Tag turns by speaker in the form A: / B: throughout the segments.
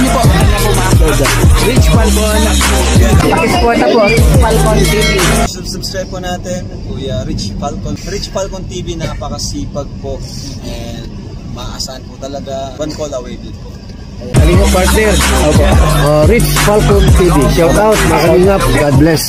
A: niyo po. Ano po ma-upload? Rich Falcon. Pakisuporta po. Rich Falcon TV.
B: Subscribe po natin. Kuya Rich Falcon. Rich Falcon TV, napakasipag po. And maasahan po talaga. One call away din po.
C: Kalingap partner. Okay. Rich Falcon TV. Shout out. Mga Kalingap. God bless.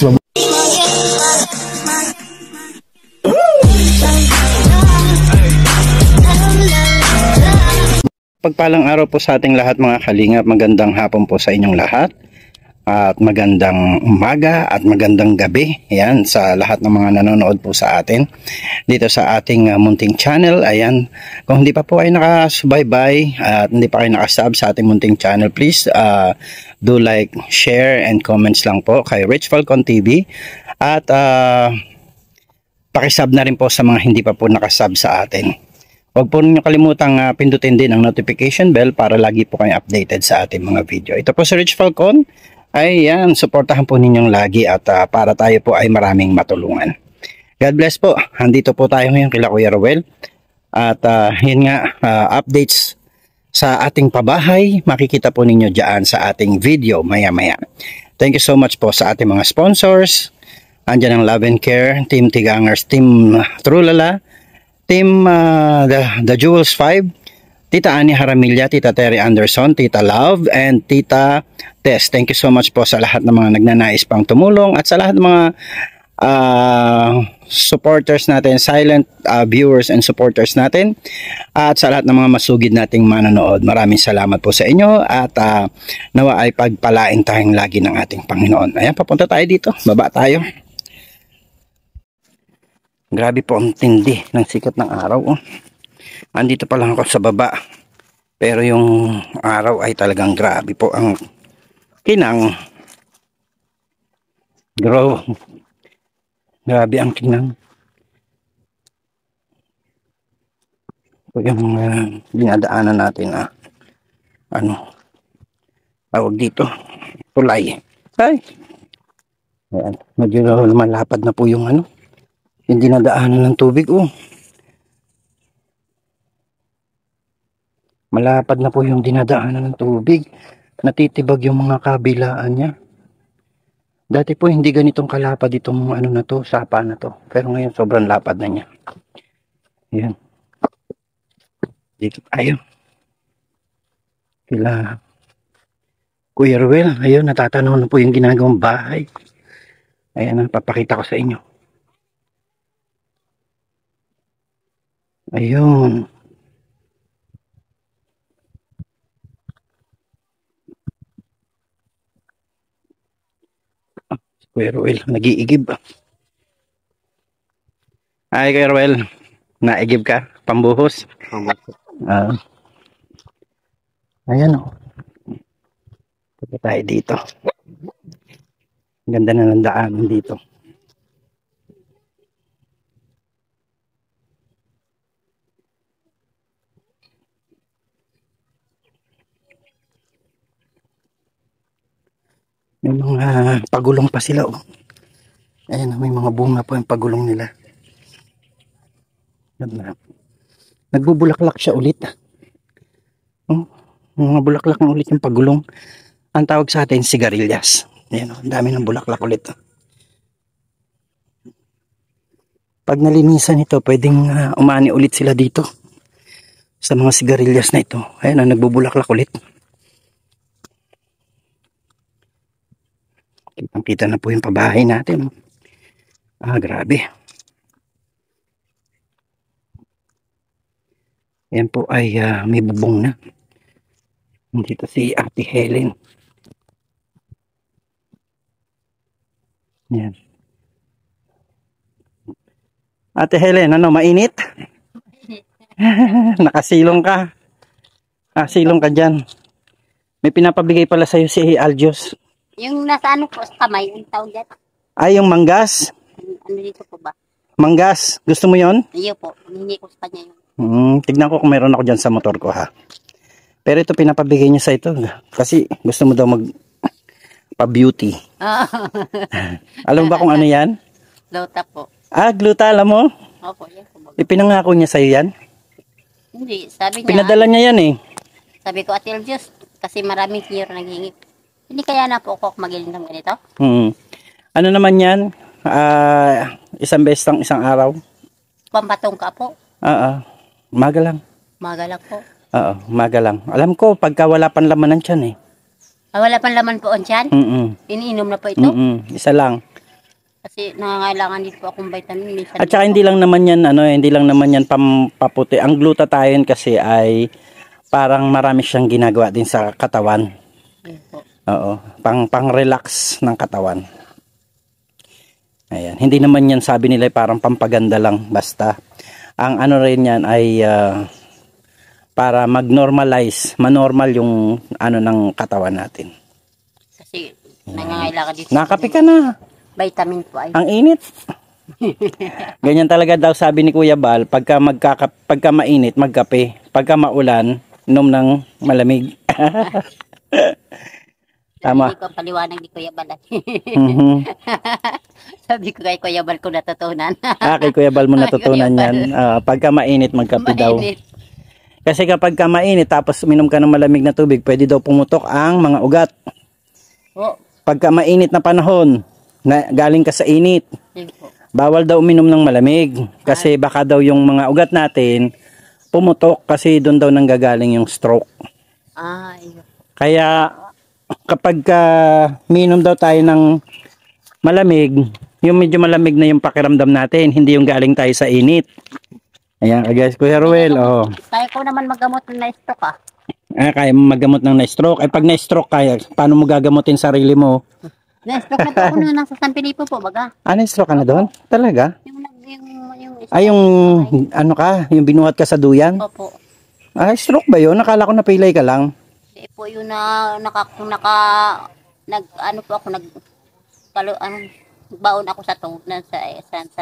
D: Pagpalang araw po sa ating lahat mga kalingap, magandang hapon po sa inyong lahat at magandang umaga at magandang gabi yan sa lahat ng mga nanonood po sa atin dito sa ating munting channel. Ayan, kung hindi pa po kayo nakasubaybay at hindi pa kayo nakasub sa ating munting channel, please do like, share and comments lang po kay Rich Falcon TV at pakisub na rin po sa mga hindi pa po nakasub sa atin. Huwag po ninyo kalimutang pindutin din ang notification bell para lagi po kayo updated sa ating mga video. Ito po si Rich Falcon. Ayan, supportahan po ninyong lagi at para tayo po ay maraming matulungan. God bless po. Andito po tayo ngayon kila Kuya Rowel. At yun nga, updates sa ating pabahay, makikita po ninyo dyan sa ating video maya-maya. Thank you so much po sa ating mga sponsors. Andyan ang Love and Care, Team Tigangers, Team Trulala, Team The Jewels 5, Tita Annie Haramilla, Tita Terry Anderson, Tita Love, and Tita Tess. Thank you so much po sa lahat ng mga nagnanais pang tumulong at sa lahat ng mga supporters natin, silent viewers and supporters natin, at sa lahat ng mga masugid nating manonood. Maraming salamat po sa inyo at nawa ay pagpalain tayong lagi ng ating Panginoon. Ayan, papunta tayo dito. Baba tayo. Grabe po ang tindi ng sikat ng araw. Oh. Andito pa lang ako sa baba. Pero yung araw ay talagang grabe po ang kinang. Grabe ang kinang. Ito yung dinadaanan natin na ano, tawag dito, tulay. Ay. Ayan, medyo malapad na po yung ano, hindi nadaanan ng tubig. Oh. Malapad na po yung dinadaanan ng tubig. Natitibag yung mga kabilaan niya. Dati po hindi ganitong kalapad itong ano na to, sapa na to. Pero ngayon sobrang lapad na niya. Ayan. Dito tayo. Kila Kuya Ruel. Ayun, natatanaw na po yung ginagawang bahay. Ayan, papakita ko sa inyo. Ayun. Kuya Ruel, nag-iigib. Ay, Kuya Ruel, naigib ka? Pambuhos? Ayan o. Punta tayo dito. Ganda na ng daanan dito. May mga pagulong pa sila. Oh. Ayan, may mga bunga po yung pagulong nila. Nagbubulaklak siya ulit. Oh, mga bulaklak na ulit yung pagulong. Ang tawag sa atin, sigarilyas. Ayan, oh, ang dami ng bulaklak ulit. Pag nalinisan ito, pwedeng umani ulit sila dito. Sa mga sigarilyas na ito. Ayan, nagbubulaklak ulit. Kitang-kita na po yung pabahay natin. Grabe. Yan po ay may bubong na. Dito si Ate Helen. Yan. Ate Helen, ano, mainit? Nakasilong ka. Nakasilong ka dyan. May pinapabigay pala sa'yo si Aljos.
E: Yung nasa ano po sa kamay, yung tawag dyan.
D: Ay, yung manggas?
E: Ano dito po ba?
D: Manggas. Gusto mo yon?
E: Iyo po, hindi ko sa kanya yun.
D: Tignan ko kung meron ako dyan sa motor ko ha. Pero ito pinapabigay niya sa ito. Kasi gusto mo daw mag pa-beauty. Alam mo ba kung ano yan?
E: Gluta po.
D: Gluta, alam mo?
E: Opo, yan po.
D: Ipinangako niya sa'yo yan?
E: Hindi, sabi niya.
D: Pinadala niya yan eh.
E: Sabi ko, Ate Diyos, Kasi maraming senior naghingi. Hindi kaya na po ako magiling ng ganito?
D: Ano naman yan? Isang beses lang, isang araw?
E: Pampatong ka po.
D: Oo. Umaga lang.
E: Magalak po.
D: Oo, umaga lang. Alam ko, pagka wala pang laman ng tiyan eh.
E: Wala pang laman po on tiyan? Iniinom na po ito?
D: Isa lang.
E: Kasi nangangailangan din po akong vitamin. Minsan
D: At saka hindi lang naman yan, hindi lang naman yan pampaputi. Ang glutathione kasi ay parang marami siyang ginagawa din sa katawan.
E: Yun po.
D: Oo, pang-relax ng katawan. Ayan, hindi naman yan sabi nila parang pampaganda lang basta. Ang ano rin yan ay para mag-normalize, manormal yung ano ng katawan natin.
E: Kasi nangangailangan din.
D: Nakape ka na.
E: Vitamin po ay.
D: Ang init. Ganyan talaga daw sabi ni Kuya Bal, pagka mainit, magkape. Pagka maulan, inom ng malamig. Tama.
E: Sabi ko, paliwanag ni Kuya Bal. Sabi ko kay Kuya Bal ko natutunan.
D: Kay Kuya Bal mo natutunan yan. Pagka mainit, magkape daw. Kasi kapag mainit, tapos uminom ka ng malamig na tubig, pwede daw pumutok ang mga ugat. Pagka mainit na panahon, na galing ka sa init, bawal daw uminom ng malamig. Kasi baka daw yung mga ugat natin, pumutok kasi doon daw nanggagaling yung stroke. Kaya kapag minom daw tayo ng malamig, yung medyo malamig na yung pakiramdam natin, hindi yung galing tayo sa init. Ayan, guys, Kuya Ruel,
E: Kaya ko naman magamot na stroke
D: kaya mo magamot ng na-stroke. Ay pag na-stroke kaya, paano mo gagamutin sarili mo?
E: Na-stroke na po ako nung nasa San Felipe po, baga.
D: Na-stroke ka na doon? Talaga?
E: Yung
D: ano ka, yung binuhat ka sa duyan?
E: Opo.
D: Stroke ba yun? Nakala ko napilay ka lang.
E: Hindi po yun na baon ako sa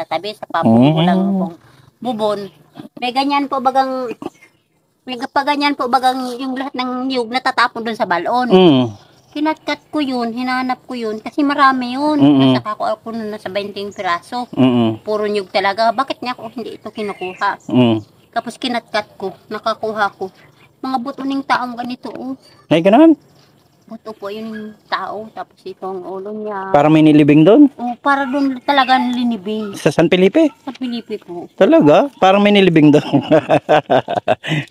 E: tabi, sa pabong ko lang pong bubon. May ganyan po bagang yung lahat ng niyog natatapon doon sa balon. Kinatkat ko yun, hinanap ko yun, kasi marami yun. Nasaka ko ako na nasa 20 piraso. Puro niyog talaga. Bakit niya ako hindi ito kinukuha? Tapos kinatkat ko, nakakuha ko. Mga buto ng taong ganito.
D: Ay, ganun?
E: Buto po yung tao, tapos ito ang ulo niya.
D: Para may nilibing doon?
E: Para doon talaga linibing.
D: Sa San Felipe?
E: Sa Felipe po.
D: Talaga? Parang may nilibing doon.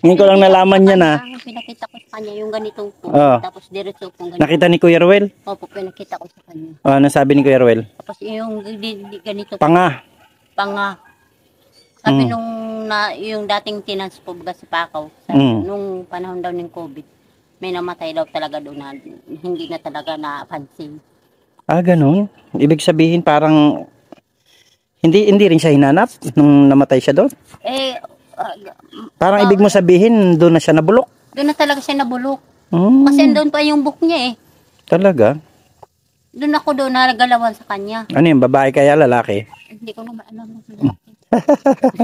D: Ngayon ko lang nalaman niya na.
E: Pinakita ko sa kanya yung ganitong po. Tapos diretso po ganito.
D: Nakita ni Kuya Ruel?
E: Opo, pinakita ko sa kanya.
D: Ano sabi ni Kuya Ruel?
E: Tapos yung ganito.
D: Panga.
E: Sabi yung dating tinans po baga si Pakaw, nung panahon daw ng COVID, may namatay daw talaga doon na hindi na talaga napansin.
D: Ganun? Ibig sabihin parang hindi rin siya hinanap nung namatay siya doon? Parang ibig mo sabihin doon na siya nabulok?
E: Doon na talaga siya nabulok. Kasi doon pa yung book niya
D: Talaga?
E: Doon ako nagalawan sa kanya.
D: Ano yung babae kaya lalaki?
E: Hindi ko naman alam.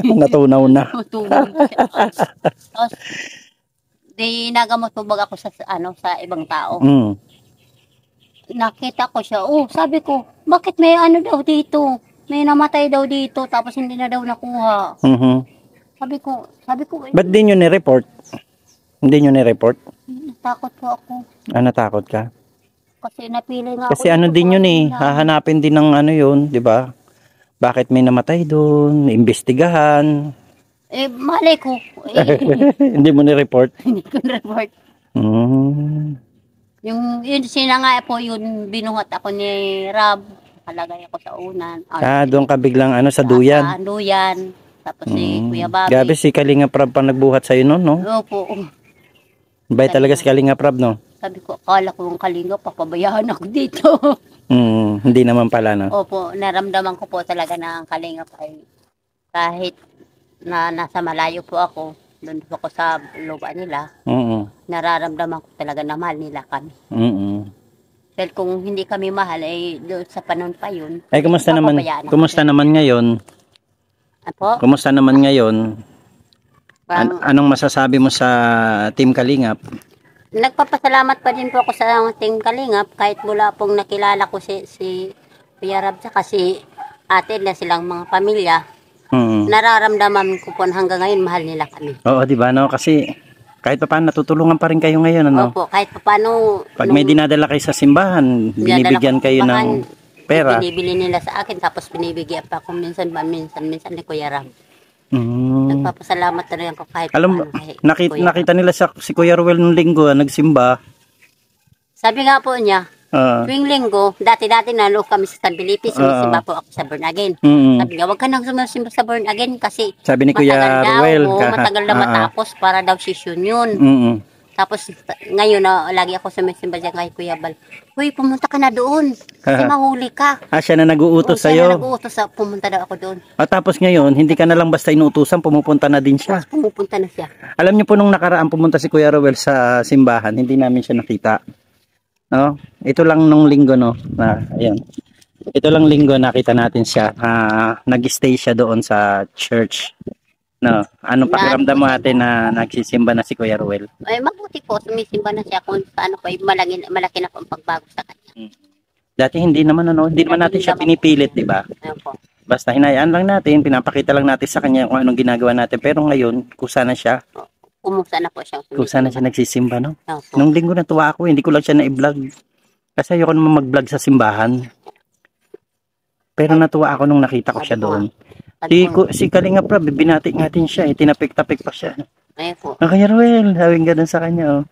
D: Natunaw na.
E: Tapos, nagamot po baga ako sa ibang tao. Nakita ko siya. Sabi ko, bakit may ano daw dito? May namatay daw dito, tapos hindi na daw nakuha. Sabi ko,
D: ba't di nyo ni-report? Hindi nyo ni-report?
E: Natakot po ako.
D: Natakot ka?
E: Kasi napili nga
D: kasi ano din yun hahanapin din ng ano yun, di ba? Bakit may namatay doon? Imbestigahan.
E: Malay ko.
D: Hindi mo ni-report?
E: Hindi ko ni-report. Yun sina nga po, yun binuhat ako ni Rab. Nakalagay ako sa unan.
D: Doon ka biglang sa duyan?
E: Duyan. Tapos si Kuya Bobby.
D: Gabi si Kalinga Prab pa nagbuhat sa'yo noon, no?
E: Opo.
D: Bay talaga si Kalinga Prab, no?
E: Sabi ko, akala ko yung Kalinga, papabayaan ako dito.
D: Hindi naman pala, no?
E: Opo, naramdaman ko po talaga na ang Kalinga ay kahit na nasa malayo po ako, doon po ako sa lupa nila, nararamdaman ko talaga na mahal nila kami. Pero kung hindi kami mahal, doon sa panahon pa yun.
D: Kumusta naman ngayon?
E: Apo?
D: Kumusta naman ngayon? Anong masasabi mo sa Team Kalingap?
E: Nagpapasalamat pa din po ako sa Team Kalingap kahit mula pong nakilala ko si Kuya Rab kasi ate na silang mga pamilya. Nararamdaman ko po hanggang ngayon mahal nila kami.
D: Oo, di ba, no? Kasi Kahit pa paano, natutulungan pa rin kayo ngayon, ano?
E: Opo, kahit pa paano.
D: Pag may dinadala kayo sa simbahan, binibigyan kayo ng pera.
E: Binibili nila sa akin, tapos binibigyan pa ako minsan ni Kuya Ram. Nagpapasalamat na rin ako kahit
D: Alam mo,
E: paano.
D: nakita nila si Kuya Ruel nung linggo, nagsimba.
E: Sabi nga po niya, tuwing linggo, dati-dati nalo kami sa San Felipe, sumisimba po ako sa Born Again. Sabi nga, huwag ka nang sumisimba sa Born Again kasi
D: sabi ni Kuya Ruel,
E: matagal na matapos para daw session yun. Tapos ngayon na lagi ako sumisimba dyan kay Kuya Bal. Uy, pumunta ka na doon kasi mahuli ka.
D: Siya na nag-uutos sa'yo?
E: Siya na nag-uutos, pumunta daw ako doon.
D: Tapos ngayon, hindi ka na lang basta inuutusan, pumupunta na din siya.
E: Pumupunta na siya.
D: Alam niyo po nung nakaraan pumunta si Kuya Ruel sa simbahan, hindi namin siya nakita. No? Ito lang nung linggo, no? Ayan. Ito lang linggo nakita natin siya. Nag-stay siya doon sa church. No, anong pakiramdam mo ate na nagsisimba na si Kuya Ruel?
E: Ay, mabuti po, sumisimba na siya kung paano po, malaki na po ang pagbago sa kanya.
D: Dati hindi naman natin siya pinipilit, di ba? Basta hinayaan lang natin, pinapakita lang natin sa kanya kung anong ginagawa natin. Pero ngayon, kusa na siya.
E: Kumusta na po siya.
D: Kusa na siya nagsisimba, no? Nung linggo natuwa ako, hindi ko lang siya na-vlog. Kasi ayoko naman mag-vlog sa simbahan. Pero natuwa ako nung nakita ko siya doon. Si Kalinga Prab, binati natin siya, tinapik-tapik pa siya.
E: Ayun po.
D: Kuya Ruel, sabi nga dun sa kanya,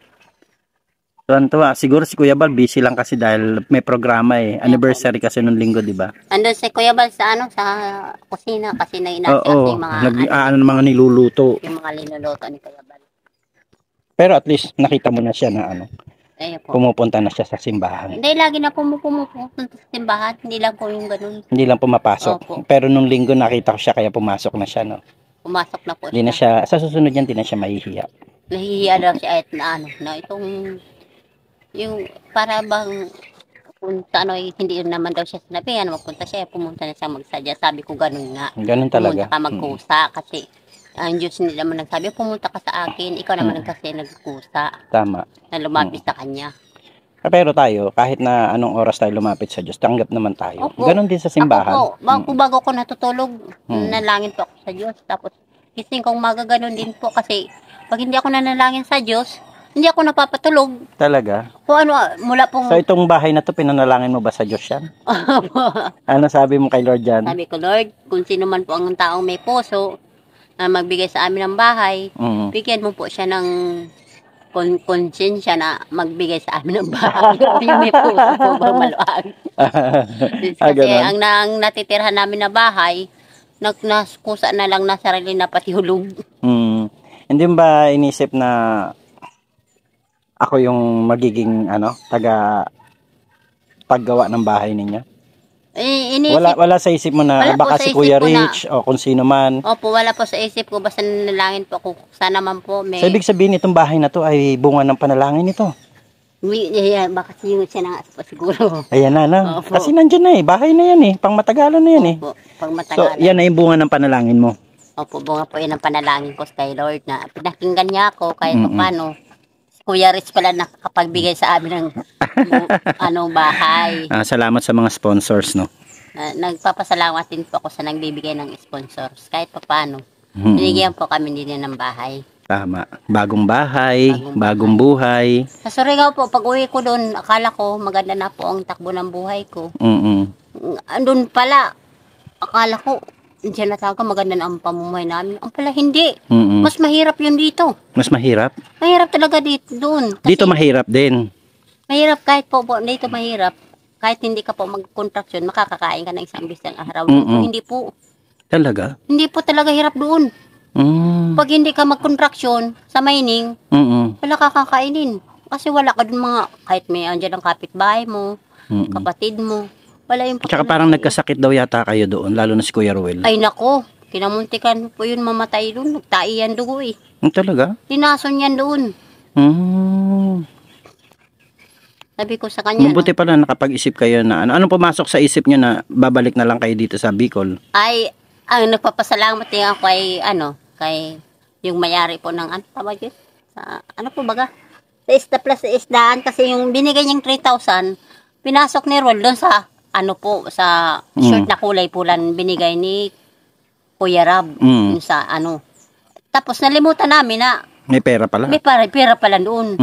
D: Tuwan-tuwa. Siguro si Kuya Bal, busy lang kasi dahil may programa Anniversary kasi nung linggo, di ba?
E: Andun si Kuya Bal sa sa kusina kasi na-inaasya yung mga
D: mga niluluto.
E: Yung mga linuluto ni Kuya Bal.
D: Pero at least nakita mo na siya na pumupunta na siya sa simbahan.
E: Hindi, lagi na pumupunta sa simbahan. Hindi lang po yung ganun.
D: Hindi lang pumapasok.
E: Opo.
D: Pero nung linggo nakita ko siya kaya pumasok na siya, no?
E: Pumasok na po
D: Hindi na siya, sa susunod yan, hindi na siya mahihiya.
E: Nahihiya daw siya at na itong yung para bang punta hindi naman daw siya sinabi magpunta siya, pumunta na siya magsadya. Sabi ko ganun nga.
D: Ganun talaga.
E: Pumunta ka magkusa kasi ang Diyos hindi naman nagsabi, pumunta ka sa akin, ikaw naman kasi nagkusa.
D: Tama.
E: Na lumapit sa kanya.
D: Pero tayo, kahit na anong oras tayo lumapit sa Diyos, tanggap naman tayo.
E: Opo.
D: Ganon din sa simbahan.
E: Ako po, bago ko natutulog, nanalangin po ako sa Diyos. Tapos, gising kong magaganon din po kasi pag hindi ako nanalangin sa Diyos, hindi ako napapatulog.
D: Talaga?
E: Kung ano, mula pong...
D: So, itong bahay na to, pinanalangin mo ba sa Diyos yan? Ano sabi mo kay Lord yan?
E: Sabi ko, Lord, kung sino man po ang taong may puso na magbigay sa amin ng bahay, bigyan mo po siya ng konsensya na magbigay sa amin ng bahay. Yung may puso po ba maluag. Kasi ang natitirhan namin na bahay, nagkusa na lang na sarili na pati hulog.
D: Hindi ba inisip na ako yung magiging paggawa ng bahay ninyo? Wala sa isip mo na baka si Kuya Rich o kung sino man?
E: Opo, wala po sa isip ko. Basta nanalangin po ako. Sana man po may...
D: So, ibig sabihin itong bahay na to ay bunga ng panalangin nito?
E: Baka siya na po siguro.
D: Ayan na.
E: Opo.
D: Kasi nandyan na bahay na yan pangmatagalan na yan
E: Opo, pangmatagalan.
D: So, yan na yung bunga ng panalangin mo?
E: Opo, bunga po yan ang panalangin ko kay Lord na pinakinggan niya ako kahit paano. Kuya Rich pala nakapagbigay sa amin ng bahay.
D: Salamat sa mga sponsors, no?
E: Nagpapasalamat din po ako sa nagbibigay ng sponsors. Kahit pa paano. Binigyan po kami din ng bahay.
D: Tama. Bagong bahay, bagong buhay.
E: Sa Surigao po, pag uwi ko doon, akala ko maganda na po ang takbo ng buhay ko. Andun pala, akala ko, diyan na talaga maganda na ang pamumuhay namin. Ang pala hindi. Mas mahirap yun dito.
D: Mas mahirap?
E: Mahirap talaga doon.
D: Dito mahirap din?
E: Mahirap kahit po dito mahirap. Kahit hindi ka po mag-contraction, makakakain ka ng isang bisang araw. Hindi po.
D: Talaga?
E: Hindi po talaga hirap doon. Pag hindi ka mag-contraction sa mining, wala kakakainin. Kasi wala ka doon mga, kahit may andyan ang kapitbahay mo, kapatid mo. Wala yung
D: tsaka parang nagkasakit daw yata kayo doon, lalo na si Kuya Ruel.
E: Ay nako, kinamuntikan po yun mamatay doon. Nagtai yan dugo
D: Talaga?
E: Tinason yan doon. Sabi ko sa kanya.
D: Mabuti pala nakapag-isip kayo na anong pumasok sa isip nyo na babalik na lang kayo dito sa Bicol?
E: Ay, nagpapasalamat din ako kay yung mayari po ng tawag yun? Sa, po baga? Sa Isda Plus Isdaan kasi yung binigay niyang 3,000, pinasok ni Rol doon sa sa short na kulay pulan binigay ni Kuya Rab sa Tapos nalimutan namin na
D: May pera pala.
E: May pera pala doon.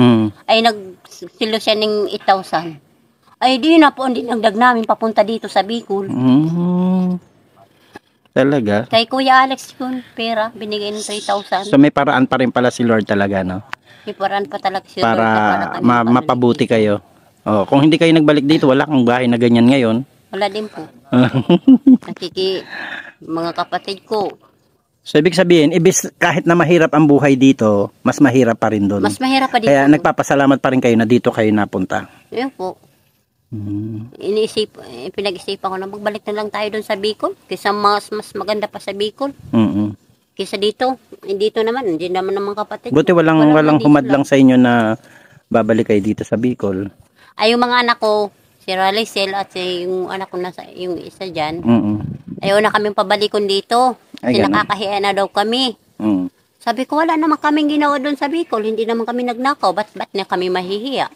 E: Ay nagsilo siya ng 8,000. Ay di na po, hindi nagdag namin papunta dito sa Bicol.
D: Talaga?
E: Kay Kuya Alex yun, pera, binigay ng 3,000.
D: So may paraan pa rin pala si Lord talaga, no?
E: May paraan pa talaga si
D: Para
E: Lord na
D: mapabuti kayo. Oh, kung hindi kayo nagbalik dito, wala kang bahay na ganyan ngayon.
E: Wala din po. Mga kapatid ko.
D: So ibig sabihin, kahit na mahirap ang buhay dito, mas mahirap pa rin doon.
E: Mas mahirap pa dito.
D: Kaya nagpapasalamat pa rin kayo na dito kayo napunta.
E: Yun po. Pinag-isipan ko na magbalik na lang tayo doon sa Bicol. Kaysa mas maganda pa sa Bicol. Kaysa dito. Dito naman, hindi naman kapatid.
D: Buti walang humadlang sa inyo na babalik kayo dito sa Bicol.
E: Ay, yung mga anak ko, si Ralisel at yung anak ko yung isa dyan, ayaw na kaming pabalikon dito. Kasi nakakahiya na daw kami. Sabi ko, wala naman kaming ginawa doon sa Bicol. Hindi naman kami nagnakaw. Ba't na kami mahihiya?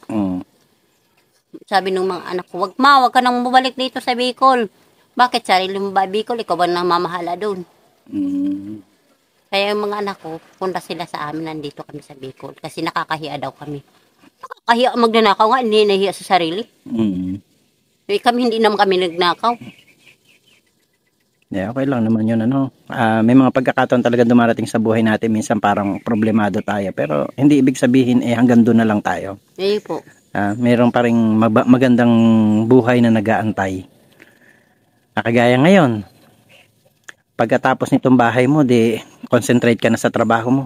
E: Sabi ng mga anak ko, wag ka nang bumalik dito sa Bicol. Bakit sarili mo ba Bicol? Ikaw ba namamahala doon? Kaya yung mga anak ko, punta sila sa amin, nandito kami sa Bicol. Kasi nakakahiya daw kami. Nakakahiya magnanakaw nga, hindi nahiya sa sarili. Kami hindi naman kami nagnakaw.
D: Yeah, okay lang naman yun, ano. May mga pagkakataon talaga dumarating sa buhay natin, minsan parang problemado tayo, pero hindi ibig sabihin hanggang doon na lang tayo.
E: Po.
D: Mayroon pa ring magandang buhay na nag-aantay. Kagaya ngayon, pagkatapos nitong bahay mo, concentrate ka na sa trabaho mo.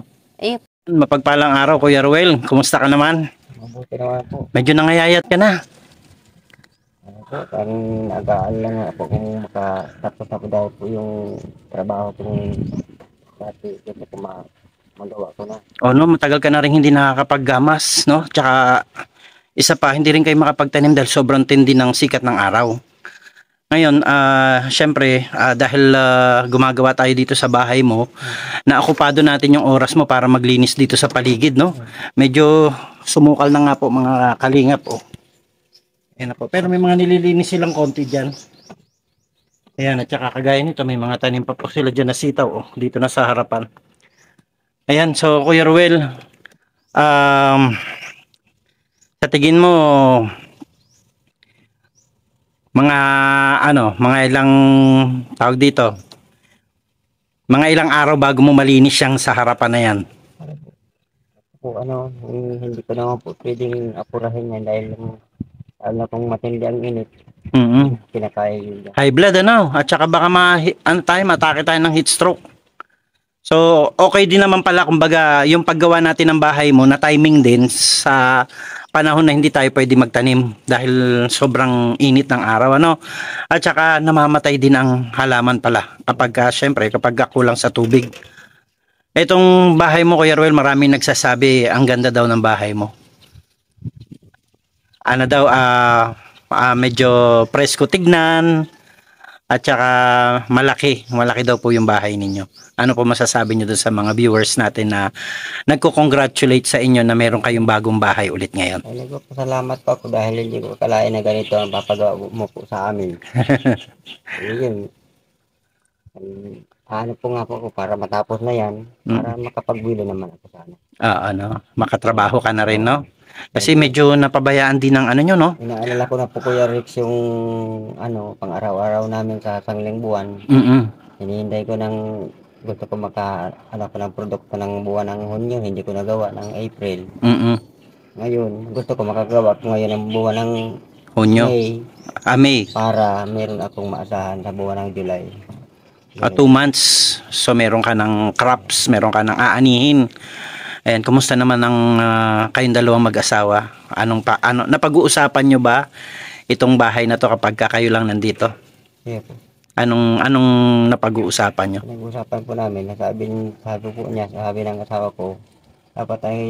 D: Mapagpalang araw, Kuya Ruel, kumusta ka naman?
F: Mabuti naman po.
D: Medyo nangayayat ka na.
F: Parang nag-aaral lang ako kung makatapos na po daw po yung trabaho ko dati ko magawa ko na.
D: No, matagal ka na rin hindi nakakapaggamas, no? Tsaka isa pa, hindi rin kayo makapagtanim dahil sobrang tindi ng sikat ng araw. Ngayon, syempre, dahil gumagawa tayo dito sa bahay mo, naokupado natin yung oras mo para maglinis dito sa paligid, no? Medyo sumukal na nga po mga kalingap, Ayan na po. Pero may mga nililinis silang konti dyan. Ayan, at saka kagaya nito, may mga tanim pa po sila dyan na sitaw, dito na sa harapan. Ayan, so Kuya Ruel, sa tingin mo, mga ilang tawag dito, mga ilang araw bago mo malinis siyang sa harapan na yan?
F: Hindi ko naman po pwedeng apurahin yan dahil alam kong matindi ang init. Kinakaya yun.
D: High blood, at saka baka matake tayo ng heat stroke. So okay din naman pala, kumbaga yung paggawa natin ng bahay mo na timing din sa panahon na hindi tayo pwede magtanim dahil sobrang init ng araw, at saka namamatay din ang halaman pala syempre kapag kulang sa tubig. Itong bahay mo, Kuya Ruel, maraming nagsasabi ang ganda daw ng bahay mo. Medyo presko tignan, at saka malaki daw po yung bahay ninyo. Ano po masasabi nyo doon sa mga viewers natin na nagko-congratulate sa inyo na meron kayong bagong bahay ulit ngayon?
F: Ay, nagpapasalamat po ako dahil hindi ko kalain na ganito ang papagawa mo po sa amin. Yun. Ano po nga po ako para matapos na yan, para makapagbili naman ako sana.
D: Makatrabaho ka na rin, no? Kasi medyo napabayaan din ng nyo, no?
F: Inaalala ko na po, Kuya Rix, yung pang araw-araw namin sa sangling buwan. Hinihintay ko gusto ko ng produkto ng buwan ng Hunyo, hindi ko nagawa ng April. Ngayon, gusto ko makagawa ngayon ng buwan ng
D: Hunyo. May.
F: Para meron akong maasahan sa buwan ng July.
D: 2 months. So meron ka ng crops, meron ka ng aanihin. Ayan, kumusta naman ang kayong dalawang mag-asawa? Napag-uusapan nyo ba itong bahay na to kapag kayo lang nandito?
F: Yeah po.
D: Anong napag-uusapan nyo?
F: Nag-uusapan po namin, sabi po niya, sabi ng asawa ko, dapat ay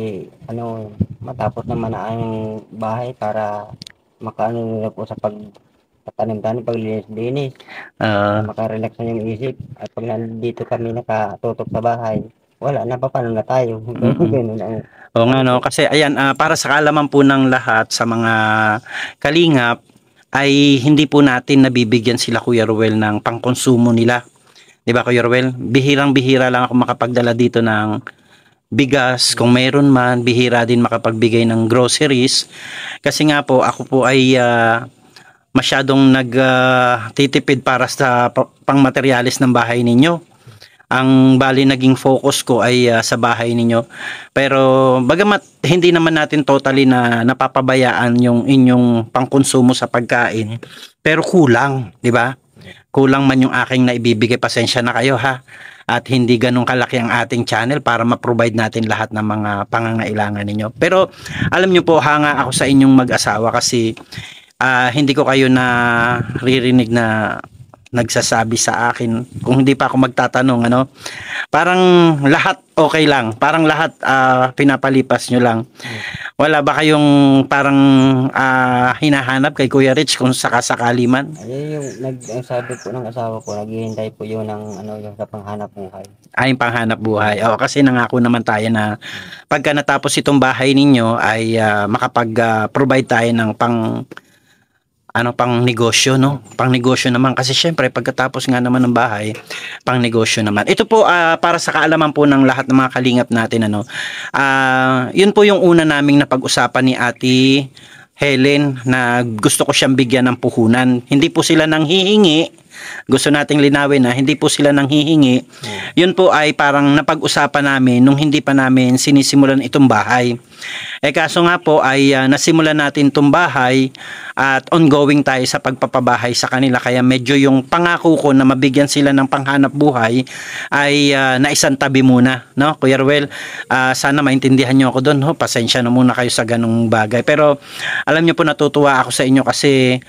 F: matapos naman ang bahay para makaano na po sa pagtanim-tanim, paglinis-linis, makarelax na yung isip. At pag nandito kami nakatutok sa bahay, wala na, paano na tayo?
D: Oo nga, no? Kasi ayan, para sa kaalaman po ng lahat sa mga kalingap, ay hindi po natin nabibigyan sila, Kuya Ruel, ng pangkonsumo nila. Di ba, Kuya Ruel? Bihirang-bihira lang ako makapagdala dito ng bigas, kung mayroon man, bihira din makapagbigay ng groceries. Kasi nga po, ako po ay masyadong nagtitipid para sa pangmateryalis ng bahay ninyo. Ang bali naging focus ko ay sa bahay ninyo. Pero bagamat hindi naman natin totally na napapabayaan yung inyong pangkonsumo sa pagkain, pero kulang, di ba? Kulang man yung aking naibibigay, pasensya na kayo ha. At hindi ganun kalaki ang ating channel para ma-provide natin lahat ng mga pangangailangan ninyo. Pero alam nyo po, hanga ako sa inyong mag-asawa kasi hindi ko kayo naririnig na nagsasabi sa akin, kung hindi pa ako magtatanong, ano, parang lahat okay lang, parang lahat pinapalipas nyo lang. Wala ba kayong parang hinahanap kay Kuya Rich kung sakasakali man?
F: Ayun yung ang sabi po ng asawa ko, naghihintay po yun ng yung sa panghanap buhay.
D: Ay, panghanap buhay. O, kasi nangako naman tayo na pagka natapos itong bahay ninyo ay makapag-provide tayo ng pang negosyo, no? Pang negosyo naman kasi syempre pagkatapos nga naman ng bahay, pang negosyo naman. Ito po para sa kaalaman po ng lahat ng mga kalingap natin, ano. Yun po yung una naming napag-usapan ni Ate Helen na gusto ko siyang bigyan ng puhunan. Hindi po sila nang hihingi. Gusto nating linawin na hindi po sila nang hihingi. Yun po ay parang napag-usapan namin nung hindi pa namin sinisimulan itong bahay. Kaso nga po ay nasimulan natin itong bahay at ongoing tayo sa pagpapabahay sa kanila, kaya medyo yung pangako ko na mabigyan sila ng panghanap buhay ay naisantabi muna, no? Kuya Ruel, sana maintindihan nyo ako doon, pasensya na muna kayo sa ganung bagay, pero alam nyo po, natutuwa ako sa inyo kasi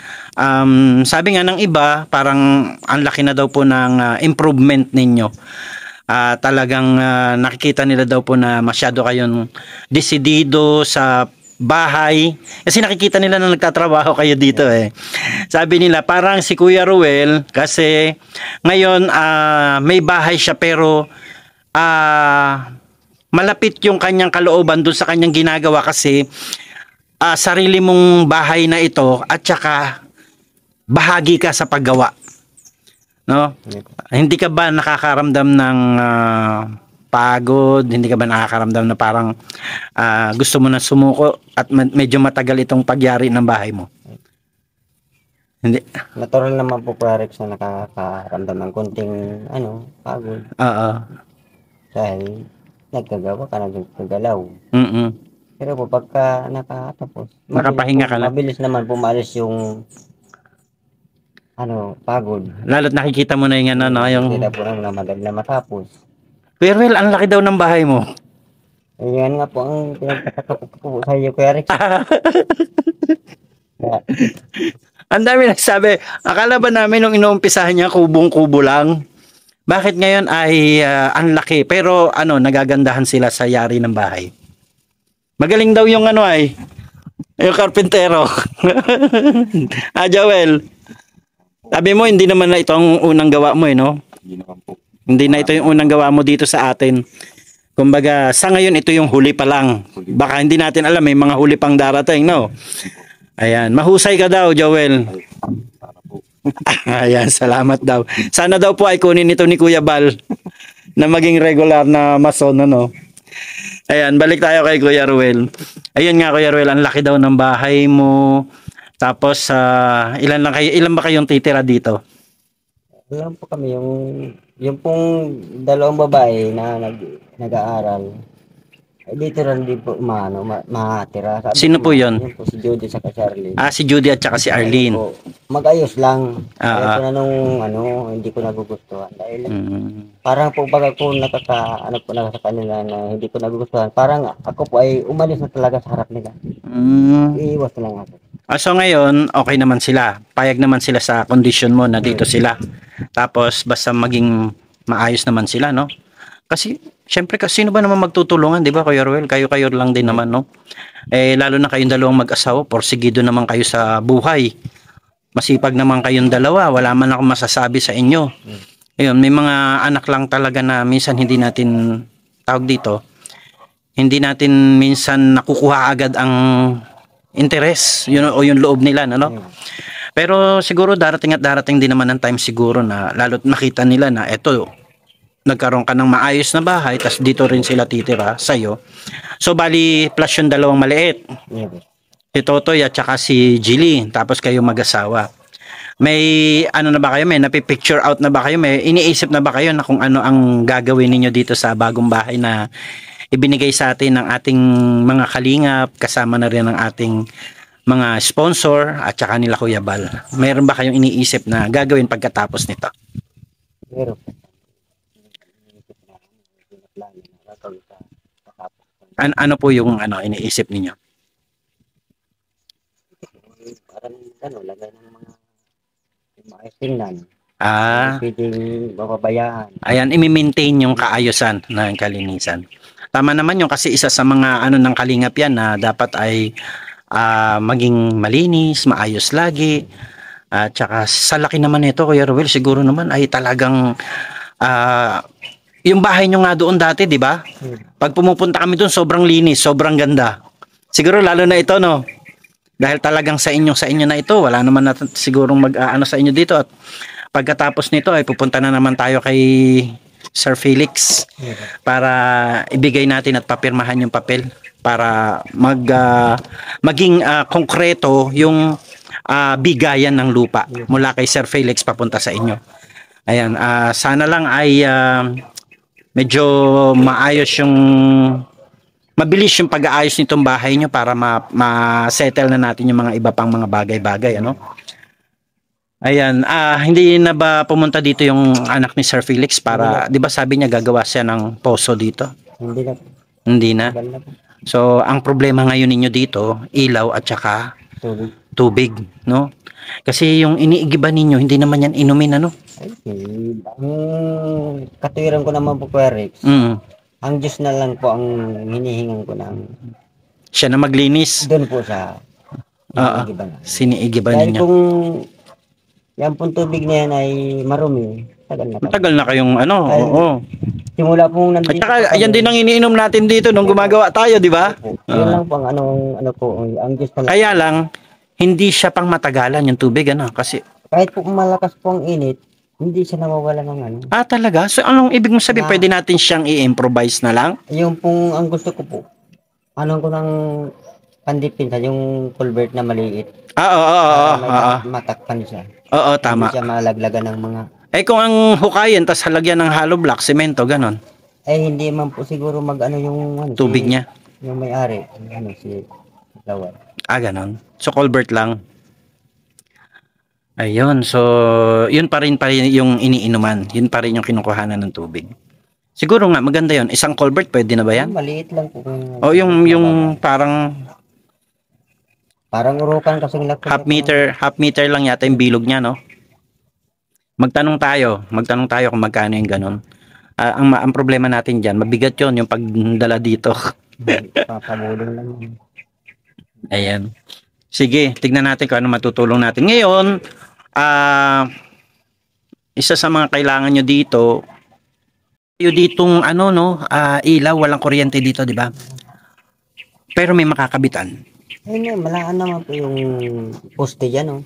D: sabi nga ng iba, parang ang laki na daw po ng improvement ninyo. Talagang nakikita nila daw po na masyado kayong desidido sa bahay, kasi nakikita nila na nagtatrabaho kayo dito Sabi nila parang si Kuya Ruel kasi ngayon may bahay siya pero malapit yung kanyang kalooban doon sa kanyang ginagawa kasi sarili mong bahay na ito at saka bahagi ka sa paggawa, no? Hindi ka ba nakakaramdam ng pagod? Hindi ka ba nakakaramdam na parang gusto mo na sumuko at medyo matagal itong pagyari ng bahay mo? Hindi.
F: Natural naman po, Rex, na nakakaramdam ng konting pagod.
D: Oo.
F: Dahil nagkagawa ka, nagkagalaw. Pero po pagka nakatapos,
D: nakapahinga ka lang.
F: Mabilis naman pumalis yung pagod.
D: Lalo't nakikita mo na yung yung
F: Sila po na madali na matapos.
D: Kuya Ruel, ang laki daw ng bahay mo.
F: Ayan nga po ang pinagtataka po sa iyo, Kuya Rex.
D: Ang dami nagsabi, akala ba namin nung inuumpisahan niya kubong-kubo lang? Bakit ngayon ay ang laki? Pero nagagandahan sila sa yari ng bahay. Magaling daw yung yung karpintero. Joel, sabi mo hindi naman na ito ang unang gawa mo, no?
B: Hindi naman po.
D: Hindi na ito yung unang gawa mo dito sa atin. Kumbaga, sa ngayon ito yung huli pa lang. Baka hindi natin alam, may mga huli pang darating, no? Ayan, mahusay ka daw, Joel. Ayan, salamat daw. Sana daw po ay kunin ito ni Kuya Bal na maging regular na mason, ano? Ayan, balik tayo kay Kuya Ruel. Ayun nga, Kuya Ruel, ang laki daw ng bahay mo. Tapos, ilan ba kayong titira dito?
F: Alam po kami, yung pong dalawang babae na nag-aaral, dito rin din po matira.
D: Sino po yun?
F: Yun po si Judy at si Arlene.
D: Si Judy at saka si Arlene.
F: Mag-ayos lang. Kaya po na nung hindi ko nagugustuhan. Dahil parang po baga ko na sa kanila na hindi ko nagugustuhan. Parang ako po ay umalis na talaga sa harap nila. Iiwas na lang ako.
D: So ngayon, okay naman sila. Payag naman sila sa condition mo na dito sila. Tapos basta maging maayos naman sila, no? Kasi syempre, sino ba naman magtutulungan, 'di ba, Kuya Ruel? Kayo lang din naman, no? Lalo na kayong dalawang mag-asawa, porsigido naman kayo sa buhay. Masipag naman kayong dalawa, wala man akong masasabi sa inyo. Ayun, may mga anak lang talaga na minsan hindi natin tawag dito. Hindi natin minsan nakukuha agad ang interes, o yung loob nila, no? Pero siguro darating din naman ng time siguro na lalo't makita nila na eto, nagkaroon ka ng maayos na bahay, tas dito rin sila titira sa'yo. So, bali, plus yung dalawang maliit.
F: Yes, boss.
D: Si Totoy at saka si Jilly. Tapos kayo mag-asawa. May ano na ba kayo? May napipicture out na ba kayo? May iniisip na ba kayo na kung ano ang gagawin ninyo dito sa bagong bahay na ibinigay sa atin ng ating mga kalingap, kasama na rin ng ating mga sponsor at saka nila Kuya Bal? Mayroon ba kayong iniisip na gagawin pagkatapos nito?
F: Meron po.
D: Ano po yung iniisip ninyo?
F: Parang lagay ng mga maayos tingnan. Pwedeng bababayaan.
D: Ayan, i-maintain yung kaayusan ng kalinisan. Tama naman yung kasi isa sa mga ng kalingap yan na dapat ay maging malinis, maayos lagi. At saka sa laki naman nito, Kuya Ruel, siguro naman ay talagang yung bahay nyo nga doon dati, di ba? Pag pumupunta kami doon, sobrang linis, sobrang ganda. Siguro lalo na ito, no? Dahil talagang sa inyo na ito, wala naman natin sigurong mag-ano sa inyo dito. At pagkatapos nito ay pupunta na naman tayo kay Sir Felix para ibigay natin at papirmahan yung papel para maging konkreto yung bigayan ng lupa mula kay Sir Felix papunta sa inyo. Ayan, sana lang ay medyo maayos yung mabilis yung pag-aayos nitong bahay nyo para ma-settle na natin yung mga iba pang mga bagay-bagay, ano? Ayan, hindi na ba pumunta dito yung anak ni Sir Felix para, di ba sabi niya gagawa siya ng poso dito?
F: Hindi na.
D: Hindi na.
F: Tagal na po.
D: So, ang problema ngayon ninyo dito, ilaw at saka tubig, no? Kasi yung iniigiban ninyo, hindi naman yan inumin, ano?
F: Ay, ang katuwiran ko naman po, Kuya Rex, ang Diyos na lang po ang hinihingan ko ng
D: siya na maglinis.
F: doon po sa iniigiban.
D: Siniigiban
F: Dahil
D: ninyo.
F: kung yan pong tubig na yan ay marumi, tagal na.
D: Matagal na kayong
F: Ay,
D: oo.
F: Simula pong
D: At
F: nandito.
D: saka, yan din ang iniinom natin dito nung gumagawa tayo, di ba?
F: Yun lang po ang ano po, ang Diyos na lang.
D: Kaya lang, hindi siya pang matagalan yung tubig, ano? Kasi,
F: Kahit po malakas po ang init, hindi siya nawawala ng ano.
D: talaga? So, anong ibig mong sabihin? Pwede natin siyang i-improvise na lang?
F: Yung pong ang gusto ko po, ko ng pandipinsa, yung culvert na maliit.
D: Oo.
F: Matakpan siya.
D: Oo, tama.
F: Hindi siya malaglagan ng mga...
D: Kung ang hukayin, tas halagyan ng hollow block, semento, ganon.
F: Hindi man po siguro yung
D: Tubig niya.
F: Yung may-ari, si Lawal.
D: Ganon. So, culvert lang. Ayun. So, yun pa rin yung iniinuman. Yun pa rin yung kinukuhanan ng tubig. Siguro nga, maganda yun. Isang culvert, pwede na ba yan?
F: Maliit lang po.
D: Yung parang
F: urukan kasing laki.
D: half meter lang yata yung bilog niya, no? Magtanong tayo kung magkano yung ganon. Ang problema natin dyan, mabigat yun yung pagdala dito.
F: Papabulong lang.
D: Ayan. Sige, tignan natin kung ano matutulong natin. Ngayon, isa sa mga kailangan nyo dito, yung ditong ilaw, walang kuryente dito, di ba? Pero may makakabitan.
F: Malaan naman po yung poste dyan, no?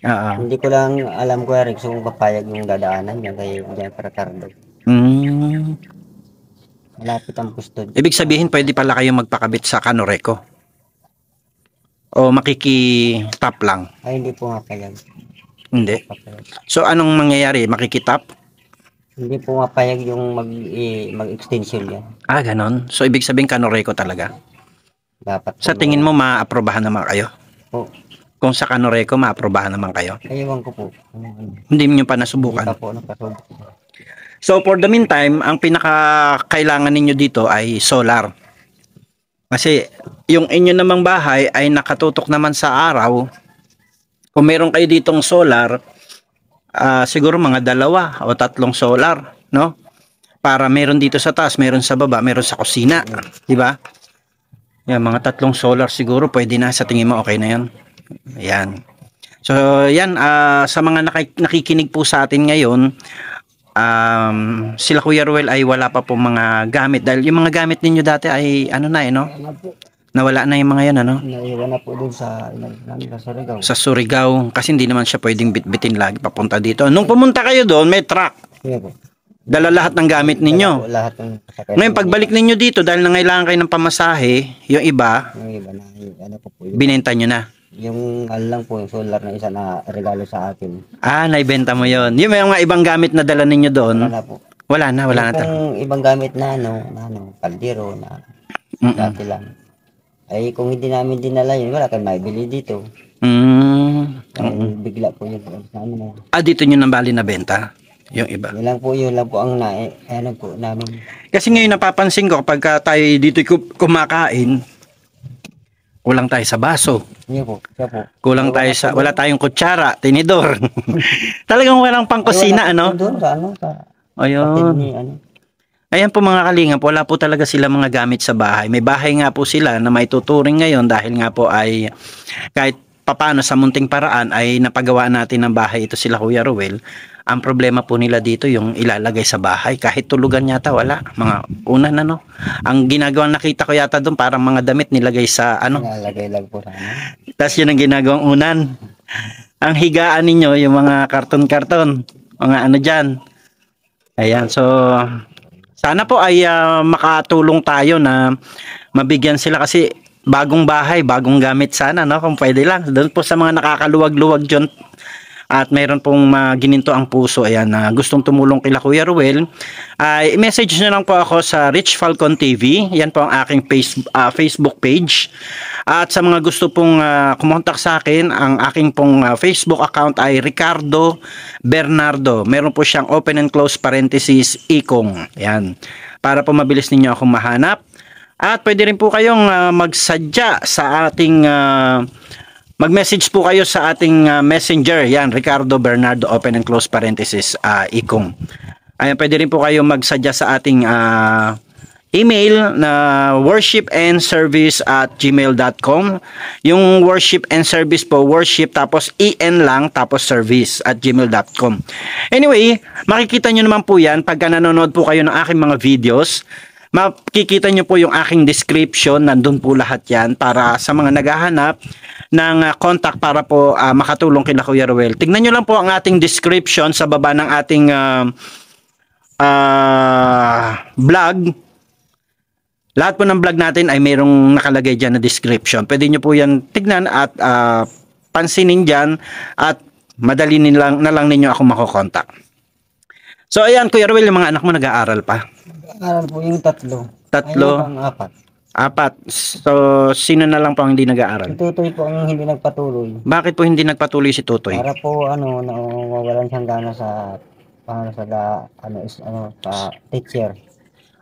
D: Oo.
F: Hindi ko lang alam, Kuya Rex, kung papayag yung dadaanan niya kay Jennifer Cardo. Malapit ang poste.
D: Ibig sabihin, pwede pala kayo magpakabit sa Kanoreco? O makikitap lang?
F: Hindi po mapayag.
D: Hindi. So, anong mangyayari? Makikitap?
F: Hindi po mapayag yung mag-extension niya.
D: Ganon. So, ibig sabihin Kanoreco talaga?
F: Dapat
D: Sa tingin mo, maaprobahan naman kayo?
F: po.
D: Kung sa Kanoreco, maaprobahan naman kayo?
F: Ewan ko po.
D: Hindi niyo pa
F: Hindi
D: nasubukan?
F: pa po nakasubok.
D: So, for the meantime, ang pinaka-kailangan ninyo dito ay solar. Kasi, yung inyo namang bahay ay nakatutok naman sa araw. Kung meron kayo ditong solar, siguro mga 2 o 3 solar, no? Para meron dito sa taas, meron sa baba, meron sa kusina, di ba? Yan, mga 3 solar siguro, pwede na. Sa tingin mo, okay na yan. Ayan. So, yan, sa mga nakikinig po sa atin ngayon, sila Kuya Ruel ay wala pa po mga gamit. Dahil yung mga gamit ninyo dati ay, no? Nawala na yung mga yan, ano?
F: Naiwan na po dun sa Surigao.
D: Sa Surigao. Kasi hindi naman siya pwedeng bitbitin lagi papunta dito. Nung pumunta kayo doon, may truck.
F: Sige po.
D: Dala lahat ng gamit ninyo.
F: Lahat ng sakit.
D: Ngayon, pagbalik ninyo dito, dahil nangailangan kayo ng pamasahe, yung iba,
F: Yung iba na, ano po po,
D: binenta nyo na.
F: yung ano lang po, yung solar na isa na regalo sa akin.
D: Ah, naibenta mo yon. Yung may mga ibang gamit na dala ninyo doon,
F: Wala na po.
D: wala na
F: Yung ibang gamit na kaldero na dati lang. Ay kung hindi namin dinala yun, wala kang maibili dito. Ay, bigla po yun. Ano,
D: Ah, dito nyo nang bali na benta? Yung iba.
F: yun lang po ang ano po namin.
D: Kasi ngayon napapansin ko kapag tayo dito kumakain, kulang tayo sa baso.
F: Yun po, siya po.
D: Kulang tayo sa, wala tayong kutsara, tinidor. Talagang walang pangkusina, ano?
F: Doon sa ano, sa
D: Ayun.
F: ni, ano.
D: Ayan po mga kalingap, wala po talaga sila mga gamit sa bahay. May bahay nga po sila na may tuturing ngayon dahil nga po ay kahit papano sa munting paraan ay napagawa natin ng bahay ito sila Kuya Ruel. Ang problema po nila dito yung ilalagay sa bahay. Kahit tulugan yata wala. Mga unan ano. Ang ginagawang nakita ko yata doon parang mga damit nilagay sa ano.
F: Nalagay lang po sa ano.
D: Tapos yun ang ginagawang unan. Ang higaan ninyo yung mga karton-karton. Mga ano dyan. Ayan. So sana po ay makatulong tayo na mabigyan sila kasi bagong bahay, bagong gamit sana, no? Kung pwede lang. Doon po sa mga nakakaluwag-luwag dyan at mayroon pong gininto ang puso, ayan, na gustong tumulong kila Kuya Ruel, ay message nyo lang po ako sa Rich Falcon TV. Yan po ang aking Facebook page. At sa mga gusto pong kumontak sa akin, ang aking pong Facebook account ay Ricardo Bernardo. Meron po siyang open and close parenthesis ikong. Yan. Para po mabilis ninyo akong mahanap. At pwede rin po kayong magsadya sa ating mag-message po kayo sa ating messenger. Yan, Ricardo Bernardo open and close parenthesis ikong. Ayan, pwede rin po kayo magsadya sa ating email na worshipandservice@gmail.com. Yung worship and service po, worship tapos en lang tapos service @gmail.com. Anyway, makikita nyo naman po yan pagka nanonood po kayo ng aking mga videos. Makikita nyo po yung aking description, nandun po lahat yan para sa mga naghahanap ng contact para po makatulong kila Kuya Ruel. Tignan nyo lang po ang ating description sa baba ng ating vlog. Lahat po ng vlog natin ay mayroong nakalagay dyan na description. Pwede nyo po yan tignan at pansinin dyan at madali na lang ninyo ako makokontak. So ayan Kuya Ruel, yung mga anak mo nag-aaral pa?
F: Nag-aaral po yung tatlo.
D: Tatlo?
F: Ayun, apat.
D: Apat. So sino na lang po ang hindi nag-aaral?
F: Si Tutoy po ang hindi nagpatuloy.
D: Bakit po hindi nagpatuloy si Tutoy?
F: Para po nawawalan siyang gana sa sa teacher.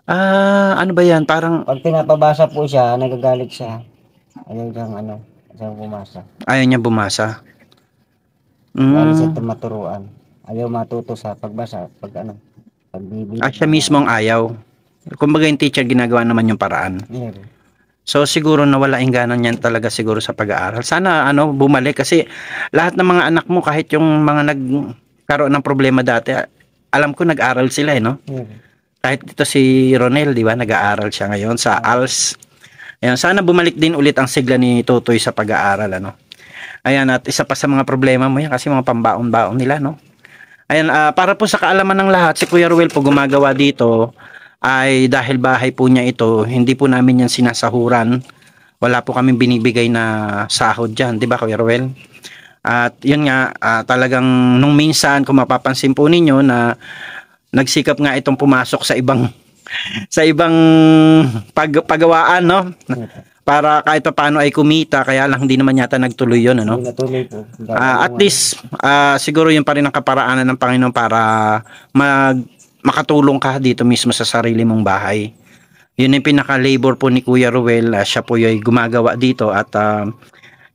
D: Ano ba yan? Parang
F: Pag pinapabasa po siya, nagagalit siya. Ayaw siyang bumasa.
D: ayaw niya bumasa.
F: Ayaw siya maturuan. Ayaw matuto sa pagbasa, pagbibili.
D: Siya mismo ang ayaw. Kumbaga yung teacher ginagawa naman yung paraan.
F: Yeah.
D: So siguro nawala yung gana niyan talaga siguro sa pag-aaral. Sana bumalik kasi lahat ng mga anak mo kahit yung mga nagkaroon ng problema dati, alam ko nag-aral sila no?
F: Yeah.
D: Kahit ito si Ronel, di ba? Nag-aaral siya ngayon sa ALS. Ayan, sana bumalik din ulit ang sigla ni Tutoy sa pag-aaral Ayan, at isa pa sa mga problema mo yan kasi mga pambaon-baon nila Ayan, para po sa kaalaman ng lahat, si Kuya Ruel po gumagawa dito ay dahil bahay po niya ito, hindi po namin yan sinasahuran. Wala po kaming binibigay na sahod dyan, di ba Kuya Ruel? At yun nga, talagang nung minsan, kung mapapansin po ninyo na nagsikap nga itong pumasok sa ibang paggawaan, para kahit paano ay kumita, kaya lang hindi naman yata nagtuloy yun,
F: Hindi natuloy po.
D: at least siguro yun pa rin ang kaparaanan ng Panginoon para makatulong ka dito mismo sa sarili mong bahay. Yun yung pinaka-labor po ni Kuya Ruel. Siya po yung gumagawa dito at